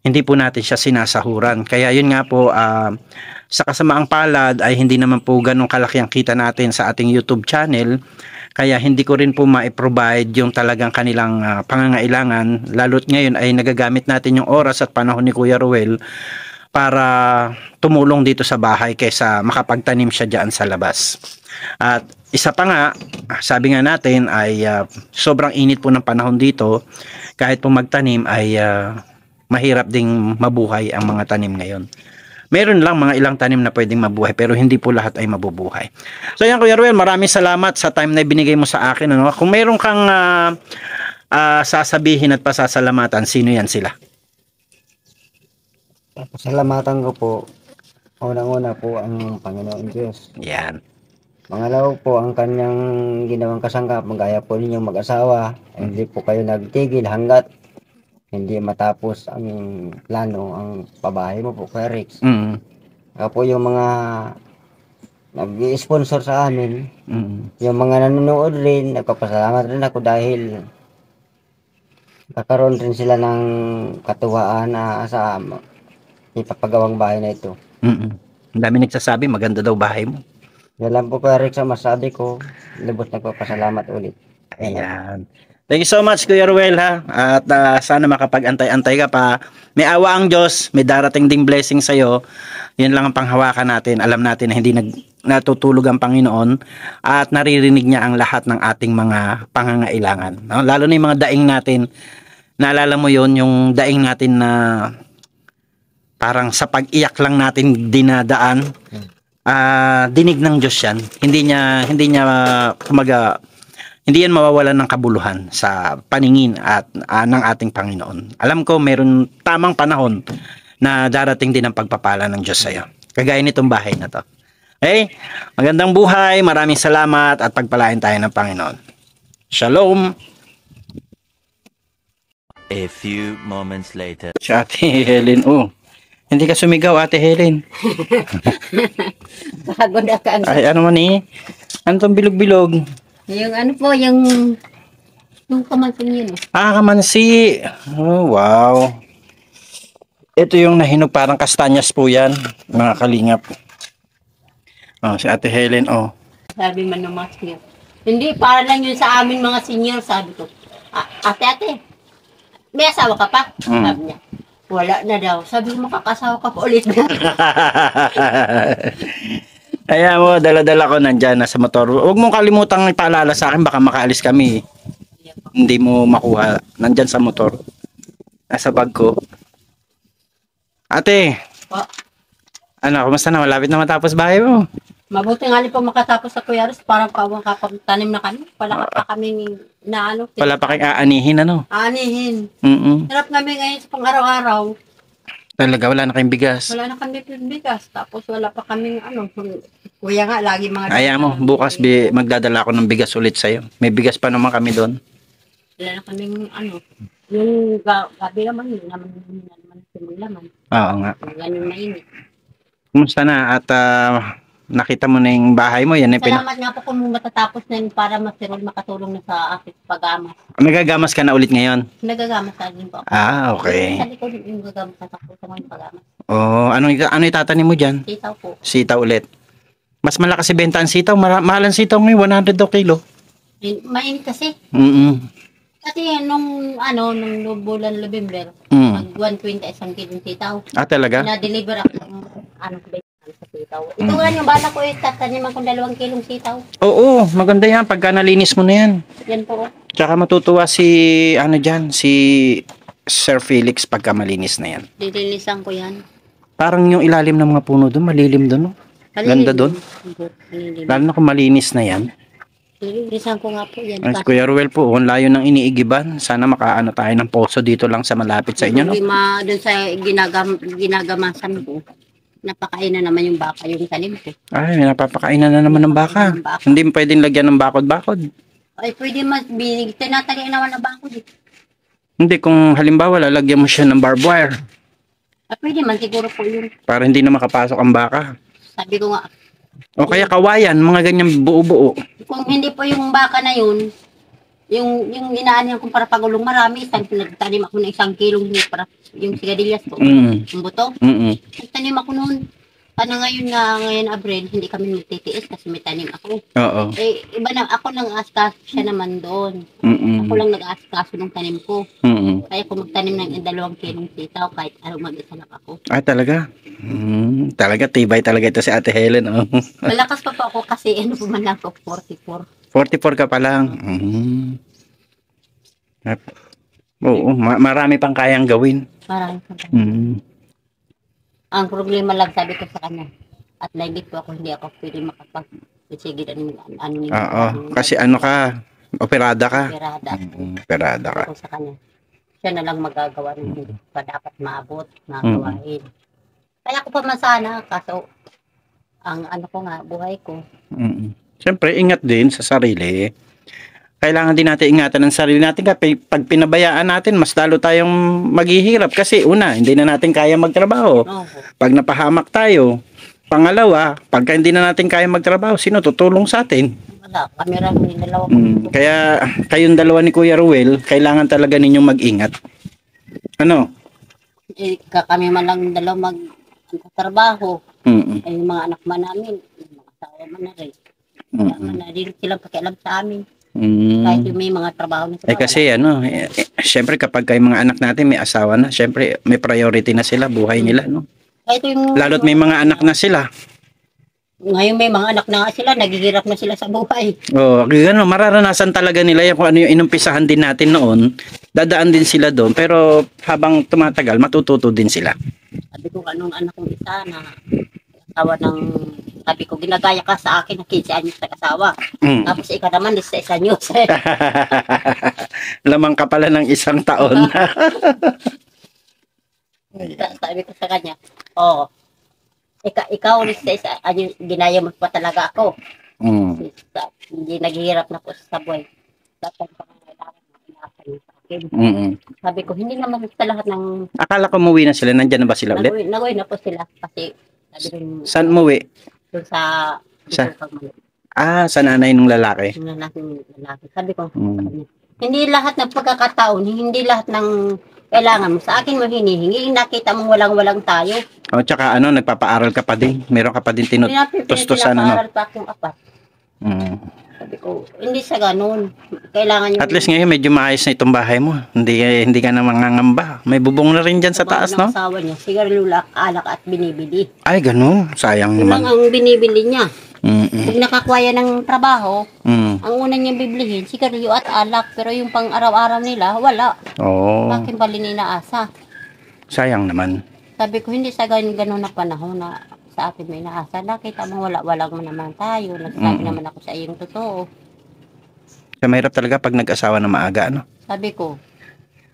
D: hindi po natin siya sinasahuran. Kaya yun nga po, sa kasamaang palad ay hindi naman po ganong kalaki ang kita natin sa ating YouTube channel. Kaya hindi ko rin po ma-provide yung talagang kanilang pangangailangan. Lalo't ngayon ay nagagamit natin yung oras at panahon ni Kuya Ruel para tumulong dito sa bahay kaysa makapagtanim siya dyan sa labas. At isa pa nga, sabi nga natin ay sobrang init po ng panahon dito. Kahit po magtanim ay mahirap ding mabuhay ang mga tanim ngayon. Meron lang mga ilang tanim na pwedeng mabuhay pero hindi po lahat ay mabubuhay. So yan Kuya Ruel, maraming salamat sa time na binigay mo sa akin. Ano? Kung meron kang sasabihin at pasasalamatan, sino yan sila?
F: Pasalamatan ko po, unang-una po ang Panginoon Diyos.
D: Yan.
F: Pangalawa po ang kanyang ginawang kasangkap, magaya po ninyong mag-asawa, hindi po kayo nagtigil hanggat hindi matapos ang plano, ang pabahay mo po, Kuya Rex. Kaya po yung mga nag-i-sponsor sa amin, yung mga nanonood rin, nagpapasalamat rin ako dahil kakaroon rin sila ng katuwaan na sa ipapagawang bahay na ito.
D: Ang dami nagsasabi, maganda daw bahay mo.
F: Yan lang po, Kuya Rex, ang masabi ko. Lubos nagpapasalamat ulit.
D: Ayan. Thank you so much Kuya Ruel ha. At sana makapag-antay-antay ka pa. May awa ang Diyos, may darating ding blessing sa iyo. Yan lang ang panghawakan natin. Alam natin na hindi natutulog ang Panginoon at naririnig niya ang lahat ng ating mga pangangailangan. No? Lalo na yung mga daing natin. Naalala mo yon, yung daing natin na parang sa pag-iyak lang natin dinadaan. Dinig ng Diyos yan. Hindi niya kumaga hindi yan mawawalan ng kabuluhan sa paningin at ng ating Panginoon. Alam ko meron tamang panahon na darating din ang pagpapala ng Diyos sa iyo. Kagaya nitong bahay na to. Okay? Magandang buhay, maraming salamat at pagpalain tayo ng Panginoon. Shalom!
G: A few moments later.
D: Si Ate Helen, hindi ka sumigaw Ate Helen.
E: Pagod ako.
D: Ay, ano man ano tong bilog-bilog?
E: Yung ano po, yung kamansing yun.
D: Kamansi. Oh, wow. Ito yung nahinog parang kastanyas po yan, mga kalingap. Si Ate Helen,
E: Sabi man ng mga senior. Hindi, para lang yun sa amin mga senior, sabi ko. Ate, may asawa ka pa? Sabi niya. Wala na daw. Sabi mo, kakasawa ka pa ulit na.
D: Ayan mo, dala-dala ko nandyan nasa motor. Huwag mong kalimutang ipaalala sa akin, baka makaalis kami. Hindi mo makuha. Nandyan sa motor. Nasa bag ko. Ate, kumusta na? Malapit na matapos bahay mo.
E: Mabuti nga po makatapos sa Kuya Ros, parang kapagtanim na kami. Wala pa kami na ano.
D: Wala pa kayong aanihin, ano?
E: Aanihin. Sarap namin ngayon sa pang-araw-araw.
D: Talaga, wala na kayong bigas.
E: Wala na kami bigas. Tapos wala pa kaming kuya nga, lagi mga...
D: Ayaw mo, bukas magdadala ako ng bigas ulit sa'yo. May bigas pa naman kami doon.
E: Wala na kaming yung gabi naman, yun naman laman.
D: Oo nga.
E: Ganyan mainit.
D: Kumusta na? At nakita mo na yung bahay mo? Yan
E: Salamat nga po kung matatapos na yun para makatulong na sa aking pag-gamas.
D: Nagagamas ka na ulit ngayon?
E: Nagagamas na din po ako.
D: Okay.
E: Sa likod yung gagamas na tapos sa mga pag-gamas.
D: Ano itatanim mo dyan?
E: Sitaw po.
D: Sitaw ulit. Mas malakas ibenta ang sitaw. Mahal ang sitaw ngayon, 100 kilo.
E: Mainit kasi. Kasi nung bulan November, mag 120 isang kilong sitaw.
D: Talaga?
E: Na-deliver ako sa sitaw. Ito nga yung bala ko tataniman kong 2 kilong sitaw.
D: Oo, maganda yan pagka nalinis mo na yan.
E: Yan po.
D: Tsaka matutuwa si Sir Felix pagka malinis na yan.
E: Dilinisan ko yan.
D: Parang yung ilalim ng mga puno doon, malilim doon. Ganda doon. Lalo na kung malinis na yan.
E: Dilinisan ko nga po yan.
D: Si Kuya Ruel po, ang layo ng iniigiban. Sana makaano tayo ng poso dito lang sa malapit sa inyo, no?
E: Doon sa ginagamasan ko, napakain na naman yung baka yung tanim ko.
D: Ay, may napapakainan na naman ng baka. Hindi pwedeng lagyan ng bakod-bakod.
E: Ay, pwede tinatalian naman na bakod eh.
D: Hindi, kung halimbawa lalagyan mo siya ng barbed wire.
E: Ay, pwede man siguro po yun.
D: Para hindi na makapasok ang baka.
E: Sabi ko nga.
D: O kaya kawayan, mga ganyan buo-buo.
E: Kung hindi po yung baka na yun, yung inaanihan kong para pagulong marami, nagtanim ako ng 1 kilong para yung sigadillas ko. Yung buto. Nagtanim ako noon. Ngayon Abril, hindi kami magtitiis kasi may tanim ako.
D: Oo.
E: Iba na, ako lang askas siya naman doon. Ako lang nag-askaso ng tanim ko. Kaya kung magtanim ng 2 kilong sitaw, kahit mag-isa lang ako.
D: Talaga? Talaga, tibay talaga ito si Ate Helen.
E: Malakas pa po ako kasi po man lang ako, 44.
D: 44 ka pa lang. Oo, marami pang kayang gawin.
E: Marami pa. Ang problema lang sabi ko sa kanya, at naibit po ako, hindi ako pwede makapag-sige ano nila.
D: Oo, kasi ano ka, operada ka.
E: Pirada.
D: Operada ka.
E: Sabi ko sa kanya, siya na lang magagawa ng hindi pa dapat maabot, magawain. Kaya ko pa man sana, kaso ang ano ko nga, buhay ko.
D: Siyempre, ingat din sa sarili. Kailangan din natin ingatan ang sarili natin kasi pag pinabayaan natin, mas lalo tayong maghihirap kasi una, hindi na natin kaya magtrabaho. Pag napahamak tayo, pangalawa, pagka hindi na natin kaya magtrabaho, sino tutulong sa atin?
E: Wala, kami lang yung dalawa.
D: Kaya kayong dalawa ni Kuya Ruel, kailangan talaga ninyong mag-ingat. Ano?
E: Kami man lang dalawa magtrabaho. Ay yung mga anak man namin, yung mga asawa man na rin. Kaya man na rin silang pakialam sa amin. Kahit yung may mga trabaho na sila.
D: Kasi syempre kapag kayo mga anak natin may asawa na, syempre may priority na sila, buhay nila, no? Lalo't may mga anak na sila.
E: Ngayon may mga anak na sila, naghihirap na sila sa buhay.
D: Gano'n, mararanasan talaga nila yung kung ano yung inumpisahan din natin noon, dadaan din sila doon, pero habang tumatagal, matututo din sila.
E: Sabi ko, anong anak kong isa na asawa ng, sabi ko, ginagaya ka sa akin na 15 anyos na asawa. Tapos ikaw naman, 16 anyos.
D: Lamang ka pala ng isang taon.
E: Sabi ko sa kanya, ikaw, 16 anyos, ginaya mo pa talaga ako. Hindi naghihirap na po sa buhay. Dapat pangangailangan na pinakain sa akin. Sabi ko, hindi naman sa lahat ng...
D: Akala ko umuwi na sila, nandyan na ba sila ulit?
E: Nagoy na po sila kasi sabi rin,
D: saan umuwi?
E: doon sa
D: sa nanay ng lalaki.
E: Sabi ko, hindi lahat ng pagkakataon, hindi lahat ng kailangan mo sa akin mo hinihingi. Nakita mo walang tayo.
D: Tsaka nagpapaaral ka pa din. Meron ka pa din tinutustusan.
E: Pinapaaral pa akong apat. Sabi ko, hindi sa ganun. Kailangan yung...
D: At least ngayon medyo maayos na itong bahay mo. Hindi ka na mangangamba. May bubong na rin dyan sa taas, no?
E: Asawa niya, sigarilyo, alak at binibili.
D: Ay, ganun. Sayang
E: naman. Ang binibili niya. Pag nakakwaya ng trabaho, ang una niyang biblihin, sigarilyo at alak. Pero yung pang araw-araw nila, wala. Bakit bali inaasa?
D: Sayang naman.
E: Sabi ko, hindi sa ganun na panahon na sa akin may inaasa. Nakita mo, walang mo naman tayo. Nagsabi naman ako sa iyong totoo.
D: Kaya mahirap talaga pag nag-asawa na maaga, ano?
E: Sabi ko,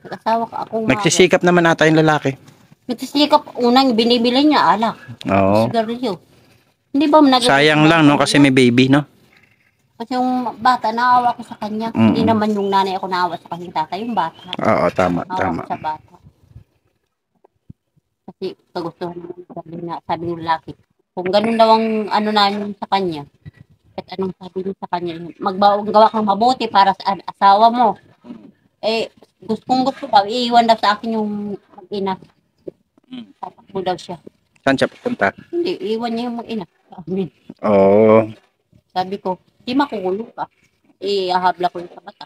E: nag-asawa ka ako.
D: Nagsisikap naman ata yung lalaki.
E: Nagsisikap, unang binibili niya, alak. Sigarilyo. Hindi ba
D: sayang lang, no? Kasi may baby, no?
E: Kasi yung bata, naawa ko sa kanya. Hindi naman yung nanay ako naawa sa kanyang tatay, yung bata.
D: Oo, tama.
E: Sa bata. Kasi kagustuhan naman sabi ng lalaki. Kung ganun daw ang ano namin sa kanya, at anong sabi niya sa kanya, gawa kang mabuti para sa asawa mo. Kung gusto daw, iiwan daw sa akin yung mag-ina. Tatakbo daw siya.
D: Saan siya pupunta?
E: Hindi, iiwan niya yung mag-ina sa amin. Sabi ko, di makukulong ka. Ahabla ko yung sa mata.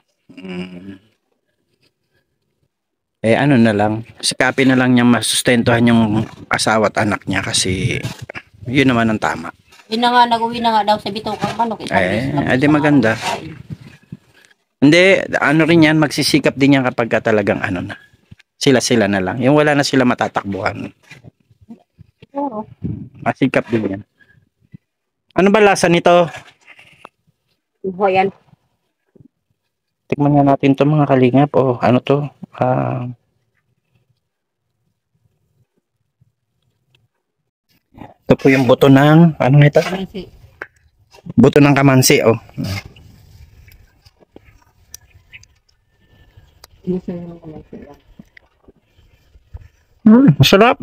D: Ano na lang, sikapin na lang niya masustentuhan yung asawa at anak niya kasi yun naman ang tama.
E: Yun na nga, nag-uwi na nga daw sa Bitokang Manok.
D: Di maganda. Hindi, rin yan, magsisikap din yan kapag talagang na. Sila na lang. Yung wala na sila matatakbuhan. Masikap din yan. Ano ba lasa nito?
E: Yan.
D: Tikman nga natin to mga kalingap. Ano to? Ito po yung buto ng ano ito? Buto ng kamansi. Masarap.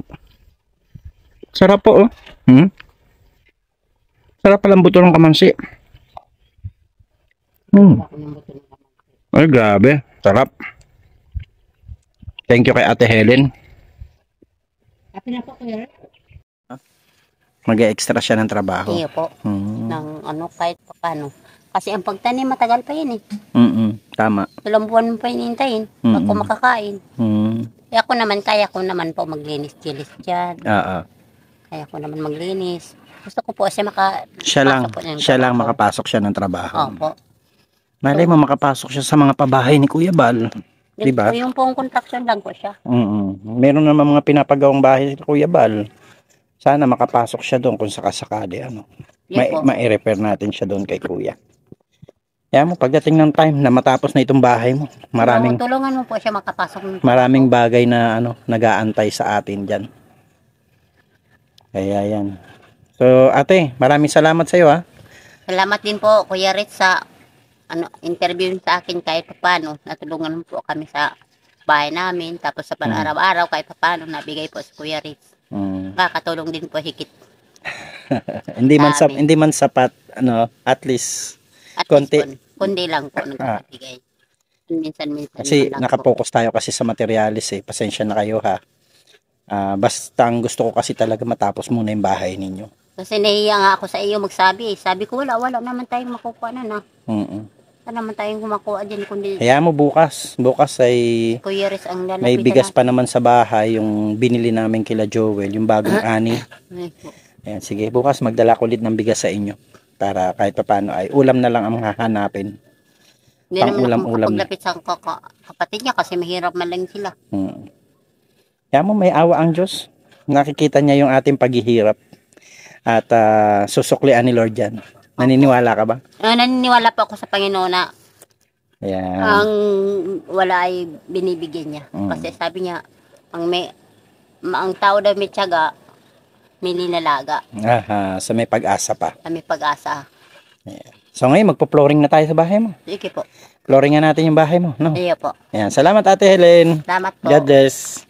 D: Sarap po. Sarap palang buto ng kamansi. Ay, grabe. Sarap. Thank you kay Ate Helen. Mag-extra siya ng trabaho.
E: Iyo po. Ng kahit pa paano. Kasi ang pagtanim matagal pa yan
D: Tama.
E: Ilang buwan pa hinintayin. Pag makakain. Kaya ko naman po maglinis-gilis dyan. Kaya ko naman maglinis. Gusto ko po siya lang makapasok siya ng trabaho. Opo.
D: Malay mo makapasok siya sa mga pabahay ni Kuya Bal. Diba?
E: Yung pong construction lang po siya.
D: Meron naman mga pinapagawang bahay ni Kuya Bal. Sana makapasok siya doon kung sakasakali.
E: Yan po.
D: Mai-repair natin siya doon kay kuya. Kaya mo, pagdating ng time na matapos na itong bahay mo,
E: Tulungan mo po siya makapasok.
D: maraming bagay na nag-aantay sa atin dyan. Kaya yan. So ate, maraming salamat sa iyo ha.
E: Salamat din po Kuya Rich sa interview sa akin kahit paano. Natulungan mo po kami sa bahay namin. Tapos sa pang-araw-araw kahit paano nabigay po si Kuya Rich. Nakakatulong din po higit.
D: hindi man sapat at least
E: Kundi lang po nagbibigay. Minsan
D: kasi
E: lang
D: nakapokus tayo kasi sa materialis pasensya na kayo ha. Basta ang gusto ko kasi talaga matapos muna yung bahay ninyo.
E: Kasi nahiya nga ako sa iyo magsabi. Sabi ko wala naman tayong makukuha na. Wala naman tayong kumakuha dyan kundi
D: kaya mo bukas ay
E: Kuya Rich ang lalapitan
D: may bigas pa naman sa bahay yung binili namin kila Joel, yung bagong ani. Ayan, sige, bukas magdala ko ulit ng bigas sa inyo para kahit paano ay ulam na lang ang hahanapin.
E: Hindi naman ako makapaglapit sa kapatid niya kasi mahirap man lang sila.
D: Kaya mo may awa ang Diyos. Nakikita niya yung ating paghihirap at susuklian ni Lord yan. Naniniwala ka ba?
E: Naniniwala po ako sa Panginoon na
D: Ayan.
E: ang wala ay binibigyan niya. Kasi sabi niya, ang tao daw may tiyaga, may linalaga.
D: So may pag-asa pa.
E: May pag-asa.
D: Ayan. So ngayon, magpo-flooring na tayo sa bahay mo.
E: Sige po.
D: Flooringan natin yung bahay mo, no?
E: Iya po.
D: Ayan. Salamat Ate Helen.
E: Salamat po.
D: God bless.